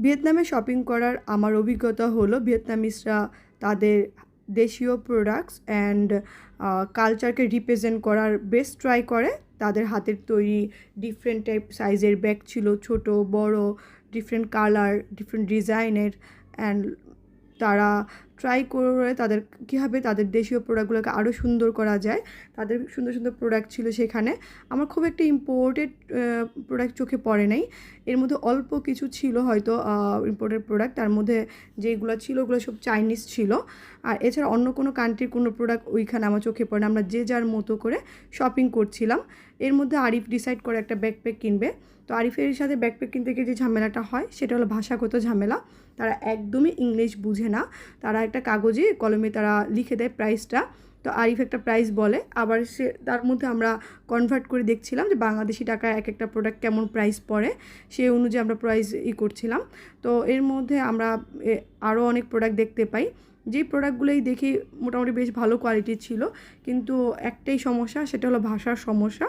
ভিয়েতনামে shopping করার আমার অভিজ্ঞতা হলো ভিয়েতনামিজরা তাদের দেশীয় প্রোডাক্টস অ্যান্ড কালচারকে রিপ্রেজেন্ট করার বেস্ট ট্রাই করে। তাদের হাতের তৈরি ডিফারেন্ট টাইপ সাইজের ব্যাগ ছিল, ছোট বড়, ডিফারেন্ট কালার, ডিফারেন্ট ডিজাইনের। অ্যান্ড তারা ট্রাই করে তাদের কীভাবে তাদের দেশীয় প্রোডাক্টগুলোকে আরও সুন্দর করা যায়। তাদের সুন্দর সুন্দর প্রোডাক্ট ছিল সেখানে। আমার খুব একটা ইম্পোর্টেড প্রোডাক্ট চোখে পড়ে নাই। এর মধ্যে অল্প কিছু ছিল হয়তো ইম্পোর্টেড প্রোডাক্ট, তার মধ্যে যেগুলো ছিল ওগুলো সব চাইনিজ ছিল। আর এছাড়া অন্য কোনো কান্ট্রির কোনো প্রোডাক্ট ওইখানে আমার চোখে পড়ে না। আমরা যে যার মতো করে শপিং করছিলাম। এর মধ্যে আরিফ ডিসাইড করে একটা ব্যাকপ্যাক কিনবে। তো আরিফের সাথে ব্যাকপ্যাক কিনতে গিয়ে যে ঝামেলাটা হয় সেটা হলো ভাষাগত ঝামেলা। তারা একদমই ইংলিশ বুঝে না। তারা একটা কাগজে কলমে তারা লিখে দেয় প্রাইসটা। তো আরিফ একটা প্রাইস বলে, আবার সে তার মধ্যে আমরা কনভার্ট করে দেখছিলাম যে বাংলাদেশি টাকায় এক একটা প্রোডাক্ট কেমন প্রাইস পড়ে, সেই অনুযায়ী আমরা প্রাইস করছিলাম। তো এর মধ্যে আমরা আরও অনেক প্রোডাক্ট দেখতে পাই, যেই প্রোডাক্টগুলোই দেখি মোটামুটি বেশ ভালো কোয়ালিটির ছিল, কিন্তু একটাই সমস্যা, সেটা হলো ভাষার সমস্যা।